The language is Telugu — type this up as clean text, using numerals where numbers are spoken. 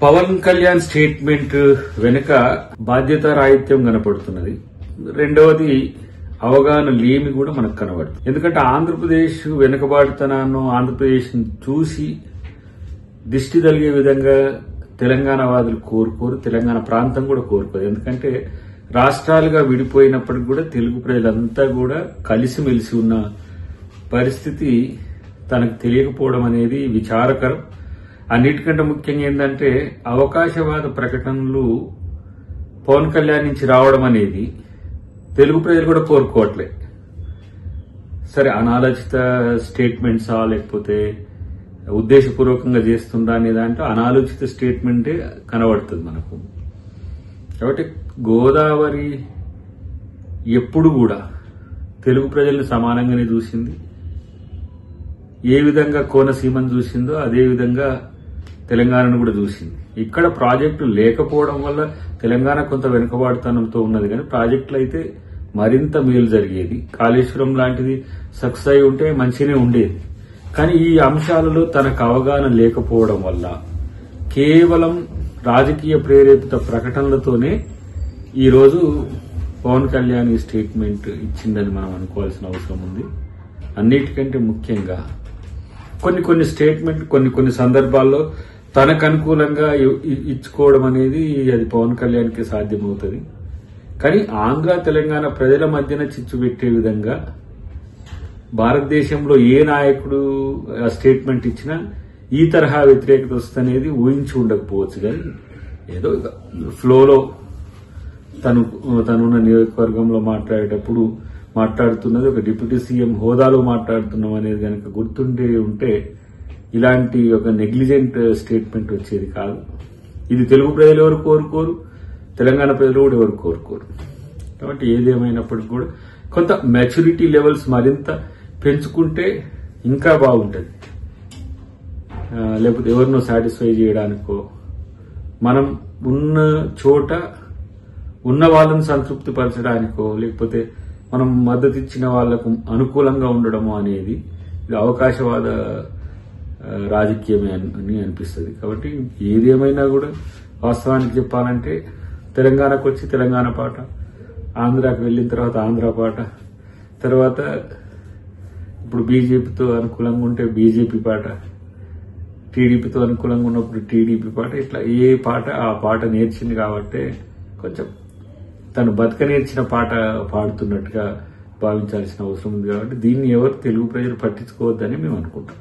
పవన్ కళ్యాణ్ స్టేట్మెంట్ వెనుక బాధ్యత రాహిత్యం కనపడుతున్నది. రెండవది అవగాహన లేమి కూడా మనకు కనబడుతుంది. ఎందుకంటే ఆంధ్రప్రదేశ్ వెనుకబాటుతనాన్ని ఆంధ్రప్రదేశ్ చూసి దిష్టి తగిలే విధంగా తెలంగాణ వాదులు కోరుకోరు, తెలంగాణ ప్రాంతం కూడా కోరుకోరు. ఎందుకంటే రాష్ట్రాలుగా విడిపోయినప్పటికీ కూడా తెలుగు ప్రజలంతా కూడా కలిసిమెలిసి ఉన్న పరిస్థితి తనకు తెలియకపోవడం అనేది విచారకరం. అన్నిటికంటే ముఖ్యంగా ఏంటంటే అవకాశవాద ప్రకటనలు పవన్ కళ్యాణ్ నుంచి రావడం అనేది తెలుగు ప్రజలు కూడా కోరుకోవట్లే. సరే, అనాలోచిత స్టేట్మెంట్సా లేకపోతే ఉద్దేశపూర్వకంగా చేస్తుందా అనే దాంట్లో అనాలోచిత స్టేట్మెంటే కనబడుతుంది మనకు. కాబట్టి గోదావరి ఎప్పుడు కూడా తెలుగు ప్రజలను సమానంగానే చూసింది. ఏ విధంగా కోనసీమను చూసిందో అదే విధంగా తెలంగాణను కూడా చూసింది. ఇక్కడ ప్రాజెక్టులు లేకపోవడం వల్ల తెలంగాణ కొంత వెనుకబాటుతనంతో ఉన్నది, కానీ ప్రాజెక్టులు అయితే మరింత మేలు జరిగేది. కాళేశ్వరం లాంటిది సక్సెస్ అయి ఉంటే మంచిగానే ఉండేది. కానీ ఈ అంశాలలో తనకు అవగాహన లేకపోవడం వల్ల కేవలం రాజకీయ ప్రేరేపిత ప్రకటనలతోనే ఈరోజు పవన్ కళ్యాణ్ ఈ స్టేట్మెంట్ ఇచ్చిందని మనం అనుకోవాల్సిన అవసరం ఉంది. అన్నిటికంటే ముఖ్యంగా కొన్ని స్టేట్మెంట్ కొన్ని సందర్భాల్లో తనకు అనుకూలంగా ఇచ్చుకోవడం అనేది అది పవన్ కళ్యాణ్కి సాధ్యమవుతుంది. కానీ ఆంధ్ర తెలంగాణ ప్రజల మధ్యన చిచ్చు పెట్టే విధంగా భారతదేశంలో ఏ నాయకుడు ఆ స్టేట్మెంట్ ఇచ్చినా ఈ తరహా వ్యతిరేకత వస్తనేది ఊహించి ఉండకపోవచ్చు. కానీ ఏదో ఫ్లోలో తనున్న నియోజకవర్గంలో మాట్లాడేటప్పుడు మాట్లాడుతున్నది ఒక డిప్యూటీ సీఎం హోదాలో మాట్లాడుతున్నాం అనేది కనుక గుర్తుండే ఉంటే ఇలాంటి ఒక నెగ్లిజెంట్ స్టేట్మెంట్ వచ్చేది కాదు. ఇది తెలుగు ప్రజలు ఎవరు కోరుకోరు, తెలంగాణ ప్రజలు కూడా ఎవరు కోరుకోరు. కాబట్టి ఏదేమైనప్పటికీ కూడా కొంత మెచ్యూరిటీ లెవెల్స్ మరింత పెంచుకుంటే ఇంకా బాగుంటుంది. లేకపోతే ఎవరినో సాటిస్ఫై చేయడానికో మనం ఉన్న చోట ఉన్న వాళ్ళని సంతృప్తి పరచడానికో లేకపోతే మనం మద్దతు ఇచ్చిన వాళ్లకు అనుకూలంగా ఉండడము అనేది ఇది అవకాశవాద రాజకీయమే అని అనిపిస్తుంది. కాబట్టి ఏదేమైనా కూడా వాస్తవానికి చెప్పాలంటే తెలంగాణకు వచ్చి తెలంగాణ పాట, ఆంధ్రాకి వెళ్ళిన తర్వాత ఆంధ్ర పాట, తర్వాత ఇప్పుడు బీజేపీతో అనుకూలంగా ఉంటే బీజేపీ పాట, టీడీపీతో అనుకూలంగా ఉన్నప్పుడు టీడీపీ పాట, ఇట్లా ఏ పాట ఆ పాట నేర్చింది కాబట్టి కొంచెం తను బతక నేర్చిన పాట పాడుతున్నట్టుగా భావించాల్సిన అవసరం ఉంది. కాబట్టి దీన్ని ఎవరు తెలుగు ప్రజలు పట్టించుకోవద్దని మేము అనుకుంటాం.